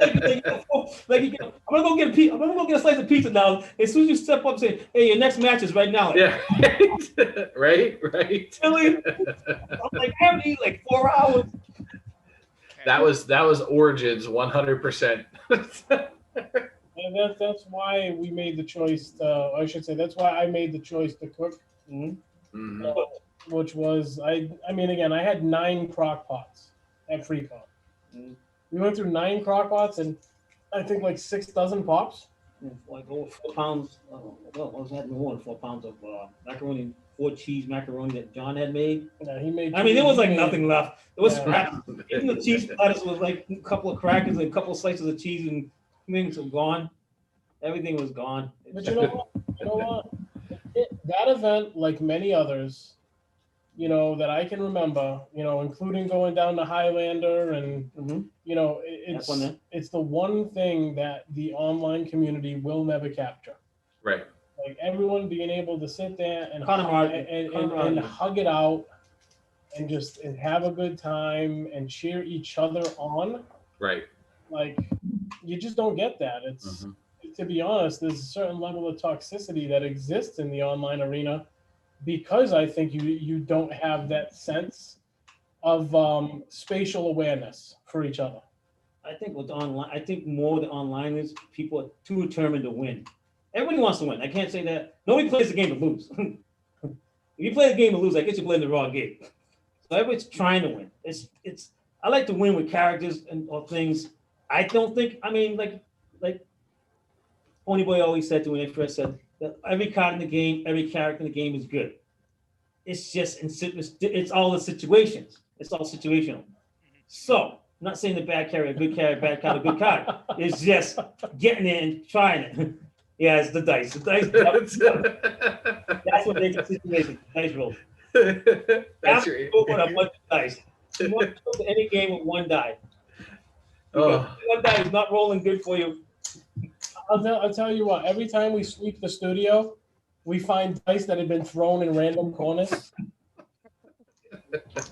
like you get, I'm gonna go get I'm gonna go get a slice of pizza now. As soon as you step up and say, "Hey, your next match is right now," like, Yeah. Right. really? I'm like, I haven't eaten like 4 hours. That was Origins 100%. And that's why we made the choice. I should say that's why I made the choice to cook, Mhm. which was I mean again I had 9 crock pots at FreeCon. We went through 9 crock pots and I think like 6 dozen pops. Like over 4 pounds. Well, I was having more than 4 pounds of macaroni, 4 cheese macaroni that John had made. Yeah, he made. I mean, there was like nothing left. It was Yeah. scraps. Even the cheese platters was like a couple of crackers and a couple of slices of cheese and things were gone. Everything was gone. But you know what? That event, like many others, that I can remember, including going down to Highlander and, Mhm. it's That's one there. it's the one thing that the online community will never capture. Right. Like everyone being able to sit there and Camaraderie. and Camaraderie. hug it out and just have a good time and cheer each other on. Right. Like you just don't get that. It's to be honest, there's a certain level of toxicity that exists in the online arena because I think you don't have that sense of spatial awareness for each other. I think with online, I think more the online is people are too determined to win. Everybody wants to win. I can't say that. Nobody plays the game to lose. If you play the game to lose, I guess you're playing the wrong game. So everybody's trying to win. It's. I like to win with characters or things. I don't think. I mean, like Ponyboy always said to me when I first said that every card in the game, every character in the game is good. It's just it's all the situations. It's all situational. So I'm not saying the bad character, good character, bad card, a good card. It's just getting in and trying it. Yeah, it's the dice. The dice. That's what makes the situation. Dice roll. That's After you go with a bunch of dice. You want to go to any game with 1 die. Oh. 1 die is not rolling good for you. I'll tell you what. Every time we sweep the studio, we find dice that have been thrown in random corners.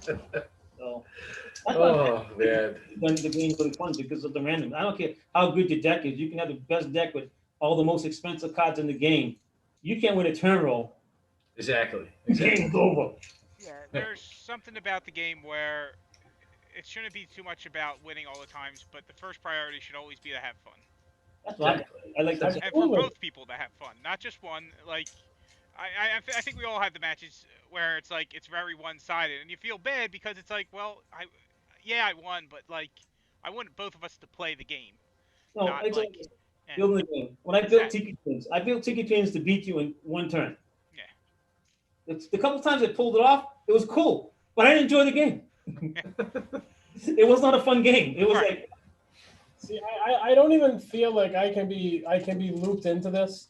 So that's why Oh man. the game's really fun because of the random. I don't care how good your deck is. You can have the best deck with all the most expensive cards in the game. You can't win a turn roll. Exactly. The game's over. Yeah, there's something about the game where it shouldn't be too much about winning all the times, but the first priority should always be to have fun. That's what Exactly. I like that. and for Absolutely. both people to have fun, not just one. Like, I think we all have the matches where it's like it's very one-sided, and you feel bad because it's like, well, I won, but like, I wanted both of us to play the game, No, not it's like, like eh, building the game. When I it's built that, Tiki Twins, I built Tiki Twins to beat you in one turn. yeah. The couple times I pulled it off, it was cool, but I didn't enjoy the game. It was not a fun game. It was Right. like, See, I don't even feel like I can be looped into this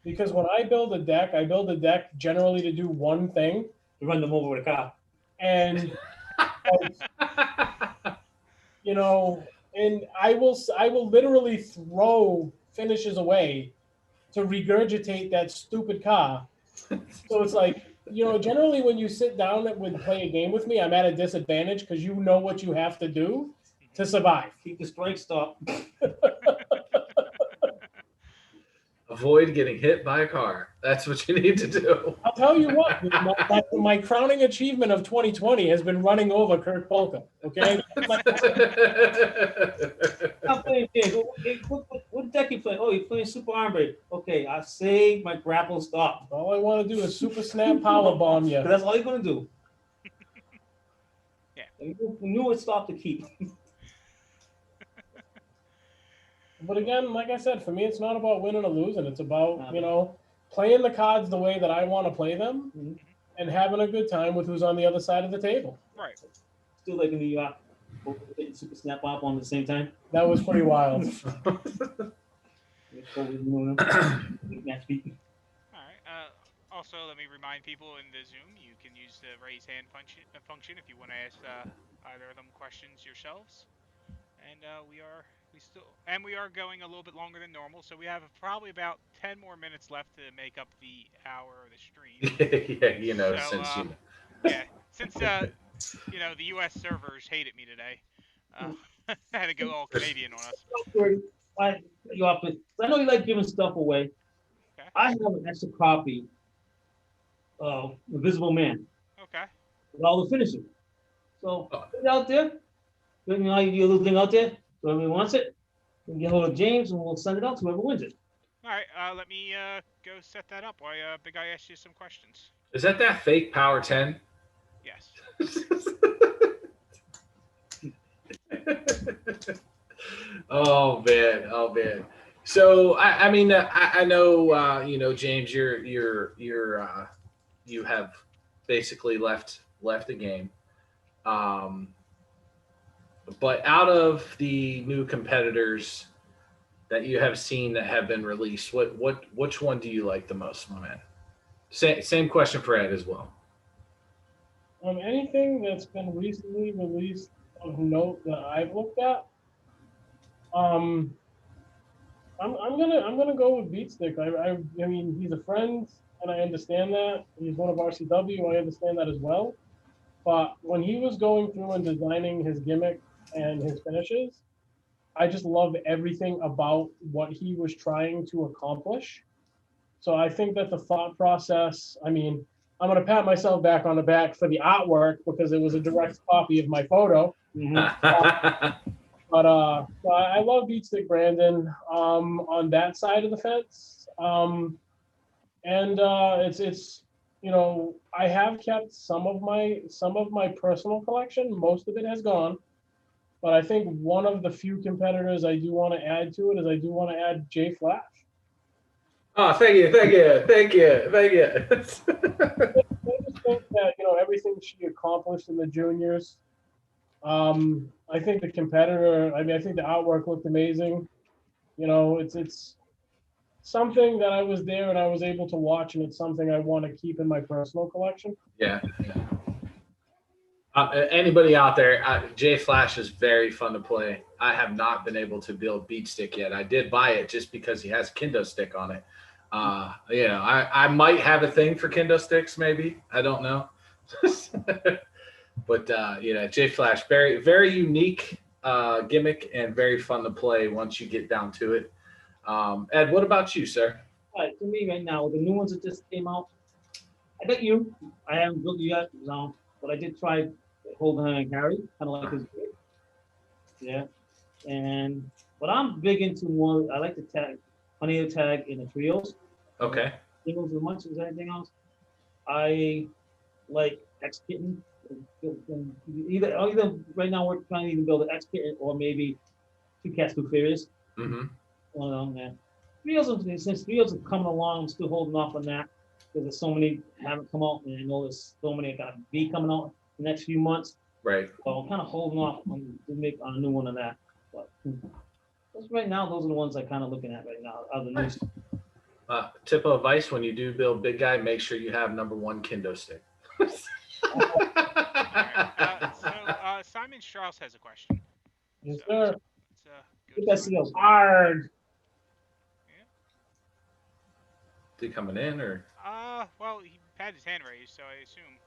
because when I build a deck generally to do one thing, to run them over with a car. and you know, and I will literally throw finishes away to regurgitate that stupid car. So it's like, generally when you sit down and play a game with me, I'm at a disadvantage because you know what you have to do to survive. Keep the strike stop. Avoid getting hit by a car. That's what you need to do. I'll tell you what, my crowning achievement of 2020 has been running over Kurt Polka. Okay, I'm playing games. What deck you playing? Oh, you're playing Super Armbre. Okay, I saved my grapple stop. all I want to do is super snap power bomb you. That's all you're gonna do. Yeah. You knew it stopped to keep. But again, like I said, for me, it's not about winning or losing. It's about playing the cards the way that I want to play them, Mhm. and having a good time with who's on the other side of the table. Right. Still like in New York, hitting Super Snap Pop on at the same time. That was pretty wild. Match beat. All right. Also, let me remind people in the Zoom, you can use the raise hand function if you want to ask either of them questions yourselves. And we are going a little bit longer than normal, so we have probably about 10 more minutes left to make up the hour of the stream. Yeah, So, since you. since the U.S. servers hated me today, I had to go all Canadian on us. I know you like giving stuff away. Okay. I have an extra copy of Invisible Man Okay. with all the finishing. So put it out there. You do a little thing out there. Whoever wants it, we can get hold of James and we'll send it out to whoever wins it. All right. Let me go set that up while Big Guy asks you some questions. Is that fake Power 10? Yes. Oh man. So I mean I know James, you have basically left the game. But out of the new competitors that you have seen that have been released, which one do you like the most, my man? Same question for Ed as well. Anything that's been recently released of note that I've looked at, I'm gonna go with Beatstick. I mean, he's a friend, and I understand that. He's one of RCW. I understand that as well. But when he was going through and designing his gimmick and his finishes, I just love everything about what he was trying to accomplish. So I think that the thought process, I mean, I'm going to pat myself back on the back for the artwork because it was a direct copy of my photo. But so I love Beatstick Brandon on that side of the fence. And it's I have kept some of my personal collection. Most of it has gone. But I think one of the few competitors I do want to add to it is I do want to add Jay Flash. Oh, thank you. I just think that everything she accomplished in the juniors. I think the competitor. I mean, I think the artwork looked amazing. It's something that I was there and I was able to watch, and it's something I want to keep in my personal collection. Yeah. Anybody out there, Jay Flash is very fun to play. I have not been able to build Beat Stick yet. I did buy it just because he has Kendo Stick on it. I might have a thing for Kendo Sticks, maybe. I don't know. But Jay Flash, very, very unique gimmick and very fun to play once you get down to it. Ed, what about you, sir? All right, to me right now, the new ones that just came out, I got you. I haven't built you yet, but I did try Hold Hand and Carry, kind of like his. Yeah, and But I'm big into more. I like to tag, honey tag in the trios. Okay. Singles as much as anything else. I like X kitten. Either right now we're trying to even build an X kitten or maybe two cats, two fairies. Mm-hmm. One of them. Yeah. Since trios are coming along, I'm still holding off on that because there's so many haven't come out, and I know there's so many that got to be coming out the next few months. Right. So I'm kind of holding off on to make a new one of that. But right now, those are the ones I'm kind of looking at right now. Other new stuff. Tip of advice: when you do build big guy, make sure you have #1 kendo stick. Simon Strauss has a question. Yes, So, sir. let's, go Get to that Simon. seal hard. Is he coming in or? Well, he had his hand raised, so I assume.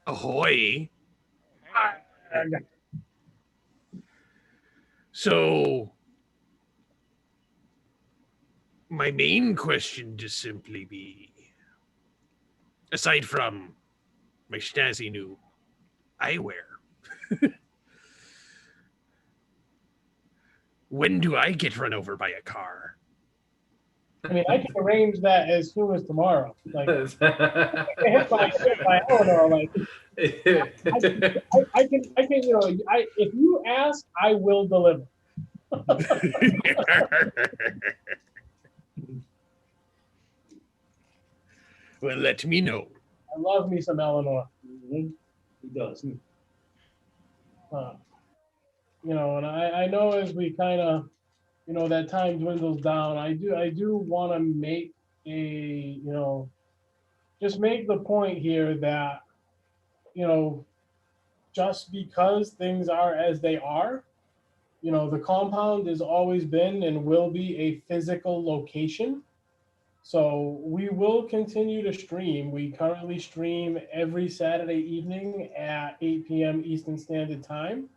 Ahoy. Hey, man. So, my main question just simply be, aside from my snazzy new eyewear, when do I get run over by a car? I mean, I can arrange that as soon as tomorrow. Like, hit by Eleanor, like, I can, you know, if you ask, I will deliver. Well, let me know. I love me some Eleanor. Mm-hmm. He does. You know, and I know as we kind of, you know, that time dwindles down, I do want to make you know, just make the point here that, you know, just because things are as they are, you know, the compound has always been and will be a physical location. So we will continue to stream. We currently stream every Saturday evening at 8 p.m. Eastern Standard Time.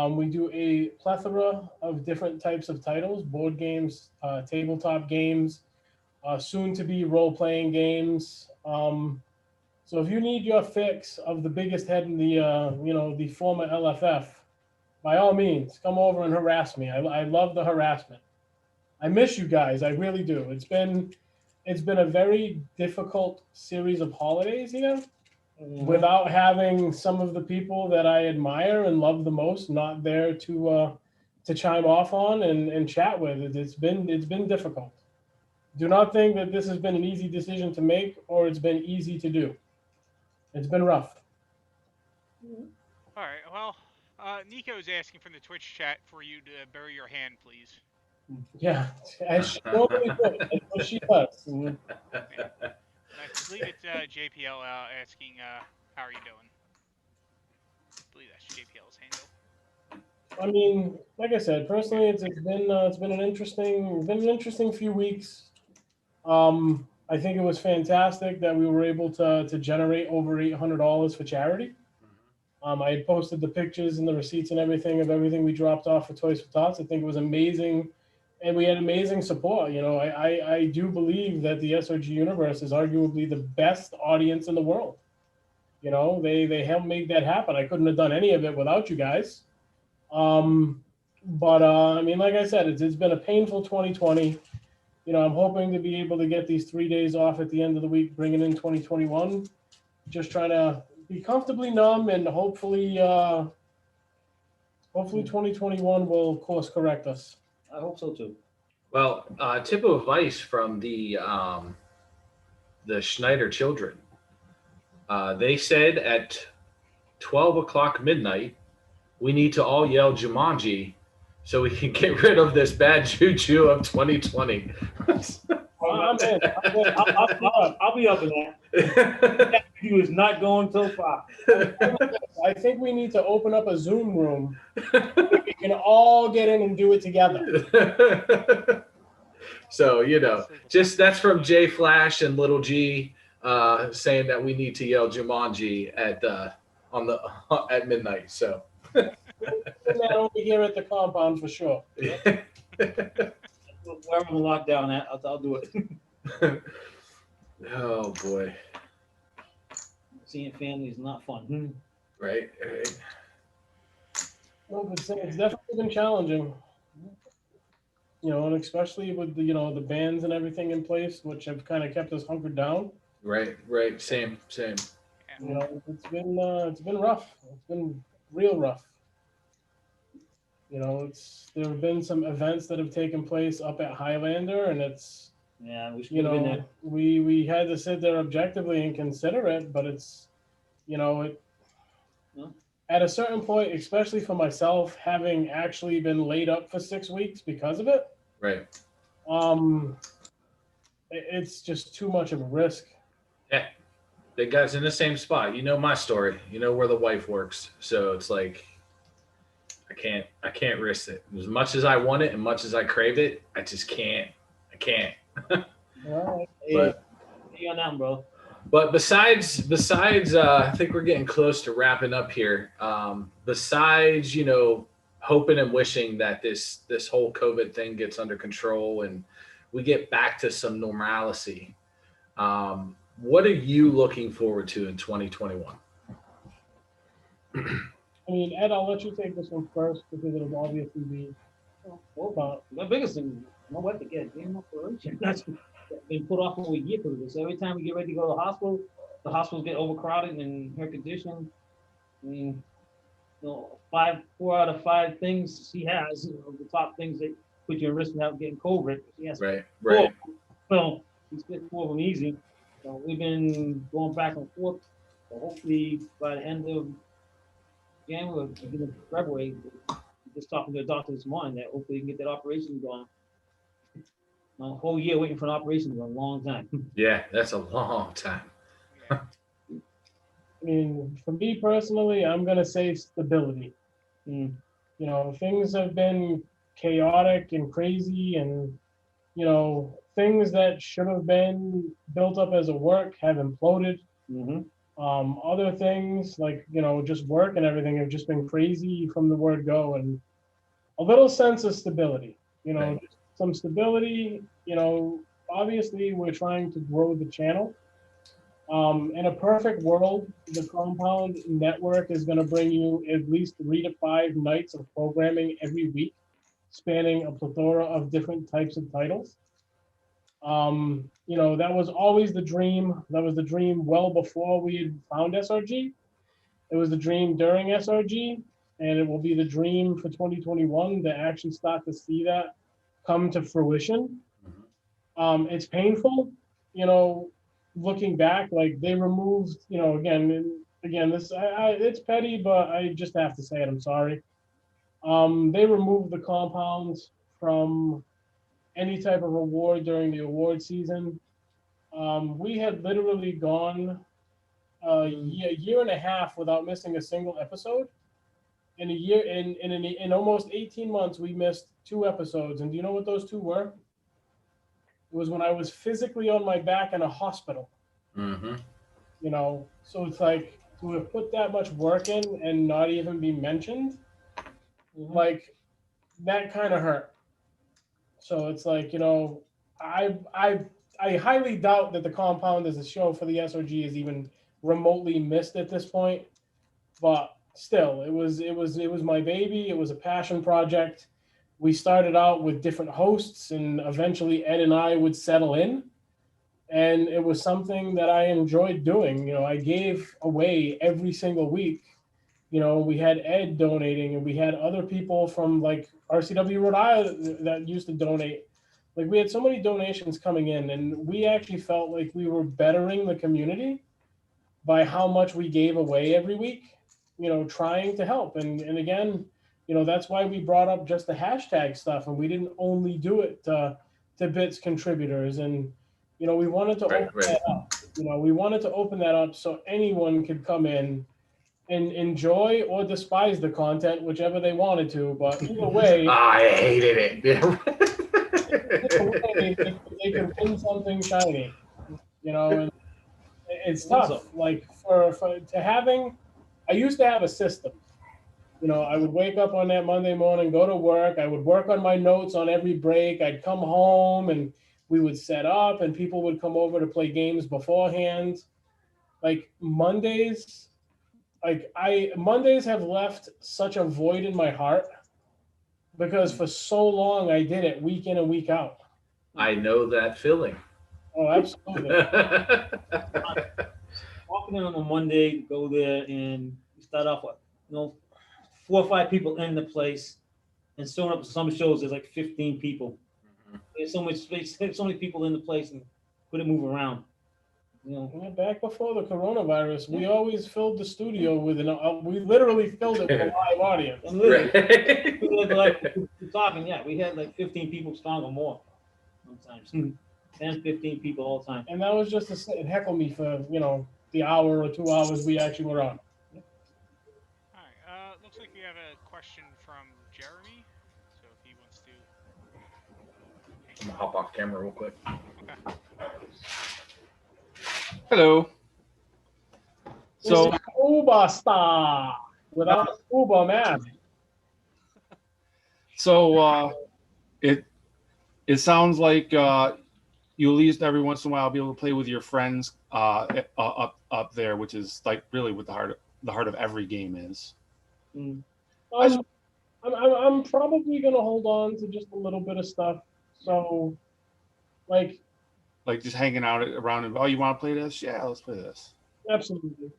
We do a plethora of different types of titles, board games, tabletop games, soon to be role playing games. So if you need your fix of the biggest head in the, you know, the former LFF, by all means, come over and harass me. I love the harassment. I miss you guys. I really do. It's been a very difficult series of holidays here without having some of the people that I admire and love the most not there to chime off on and chat with. It's been difficult. Do not think that this has been an easy decision to make or it's been easy to do. It's been rough. All right. Well, Nico's asking from the Twitch chat for you to bury your hand, please. Yeah, as she normally does. That's what she does. And I believe it's JPL asking, how are you doing? I believe that's JPL's handle. I mean, like I said, personally, it's been an interesting few weeks. I think it was fantastic that we were able to generate over $800 for charity. I had posted the pictures and the receipts and everything of everything we dropped off for Toys for Tots. I think it was amazing, and we had amazing support. You know, I do believe that the SOG universe is arguably the best audience in the world. You know, they helped make that happen. I couldn't have done any of it without you guys. But I mean, like I said, it's been a painful 2020. You know, I'm hoping to be able to get these 3 days off at the end of the week, bringing in 2021. Just trying to be comfortably numb, and hopefully 2021 will course correct us. I hope so too. Well, tip of advice from the Schneider children. They said at 12 o'clock midnight, we need to all yell Jumanji so we can get rid of this bad juju of 2020. I'm in. I'll be up in that. You is not going so far. I think we need to open up a Zoom room. We can all get in and do it together. So, you know, just that's from J Flash and Little G saying that we need to yell Jumanji at midnight. So That over here at the compound for sure. Wherever I'm locked down at, I'll do it. Oh boy. Seeing family is not fun. Right. Well, it's definitely been challenging, and especially with the bans and everything in place, which have kind of kept us hunkered down. Right. Same. It's been rough. It's been real rough. There have been some events that have taken place up at Highlander, and it's Yeah, we should have been there. we had to sit there objectively and consider it, but it's it Yeah. at a certain point, especially for myself, having actually been laid up for 6 weeks because of it, Right. um, it's just too much of a risk. Yeah. The guy's in the same spot. You know my story. You know where the wife works. So it's like I can't risk it. As much as I want it and much as I crave it, I just can't. I can't. Yeah, hey on that, bro. But besides, I think we're getting close to wrapping up here. Besides, hoping and wishing that this whole COVID thing gets under control and we get back to some normalcy. What are you looking forward to in 2021? I mean, Ed, I'll let you take this one first because it'll obviously be. Well, the biggest thing, my wife to get a damn operation. That's been put off for a year because of this. Every time we get ready to go to the hospitals get overcrowded, and her condition. I mean, 4 out of 5 things she has, the top things that put you at risk of getting COVID. She has Right. 4. Well, she's getting 4 of them easy. So we've been going back and forth. So hopefully by the end of January, beginning of February, just talking to the doctor this morning that hopefully we can get that operation going. A whole year waiting for an operation is a long time. Yeah, that's a long time. I mean, for me personally, I'm gonna say stability. Things have been chaotic and crazy, and things that should have been built up as a work have imploded. Mm-hmm. Other things like just work and everything have just been crazy from the word go, and a little sense of stability. Right. Just some stability. Obviously we're trying to grow the channel. In a perfect world, the Compound Network is going to bring you at least 3 to 5 nights of programming every week, spanning a plethora of different types of titles. That was always the dream. That was the dream well before we had found SRG. It was the dream during SRG, and it will be the dream for 2021 to actually start to see that come to fruition. It's painful, looking back. Like they removed, again, this it's petty, but I just have to say it. I'm sorry. They removed the compounds from any type of award during the award season. We had literally gone a year and a half without missing a single episode. In a year, in almost 18 months, we missed 2 episodes. And do you know what those 2 were? It was when I was physically on my back in a hospital. Mm-hmm. So it's like to have put that much work in and not even be mentioned, like that kind of hurt. So it's like, I highly doubt that the Compound as a show for the SRG is even remotely missed at this point. But still, it was my baby. It was a passion project. We started out with different hosts, and eventually Ed and I would settle in. And it was something that I enjoyed doing. I gave away every single week. We had Ed donating, and we had other people from like RCW Rhode Island that used to donate. Like we had so many donations coming in, and we actually felt like we were bettering the community by how much we gave away every week, trying to help. And again, that's why we brought up just the hashtag stuff, and we didn't only do it to Bits contributors. And we wanted to open that up. We wanted to open that up so anyone could come in and enjoy or despise the content, whichever they wanted to. But either way, I hated it. either way they could win something shiny. And it's tough. Like for to having, I used to have a system. I would wake up on that Monday morning, go to work. I would work on my notes on every break. I'd come home and we would set up, and people would come over to play games beforehand. Like Mondays, like Mondays have left such a void in my heart because for so long I did it week in and week out. I know that feeling. Oh, absolutely. Walking in on a Monday, go there and start off with, 4 or 5 people in the place, and showing up to some shows, there's like 15 people. There's so much space, so many people in the place, and couldn't move around. Yeah, back before the coronavirus, we always filled the studio with we literally filled it with a live audience. And literally, we had like, we're talking, yeah, we had like 15 people strong or more sometimes. 10, 15 people all the time. And that was just to sit and heckle me for, the hour or 2 hours we actually were on. All right. Looks like we have a question from Jeremy. So if he wants to. I'm gonna hop off camera real quick. Okay. Hello. So, This is Uber Star without Uber man. so it sounds like you at least every once in a while be able to play with your friends up there, which is like really what the heart of every game is. I'm probably gonna hold on to just a little bit of stuff. So, like just hanging out around and, oh, you want to play this? Yeah, let's play this. absolutely.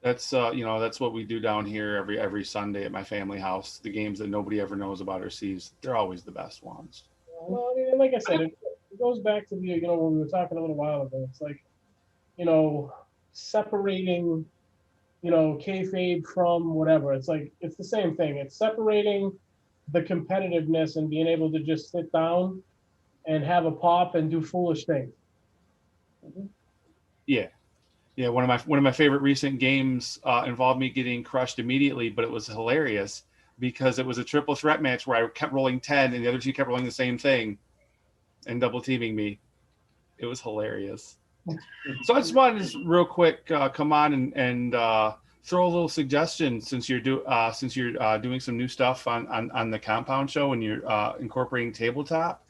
That's that's what we do down here every Sunday at my family house. The games that nobody ever knows about or sees, they're always the best ones. Well, I mean, like I said, it goes back to the when we were talking a little while ago. It's like, separating, kayfabe from whatever. It's like it's the same thing. It's separating the competitiveness and being able to just sit down and have a pop and do foolish things. Yeah. One of my favorite recent games involved me getting crushed immediately, but it was hilarious because it was a triple threat match where I kept rolling 10 and the other two kept rolling the same thing and double teaming me. It was hilarious. So I just wanted to real quick come on and throw a little suggestion since you're doing some new stuff on the Compound Show and you're incorporating tabletop.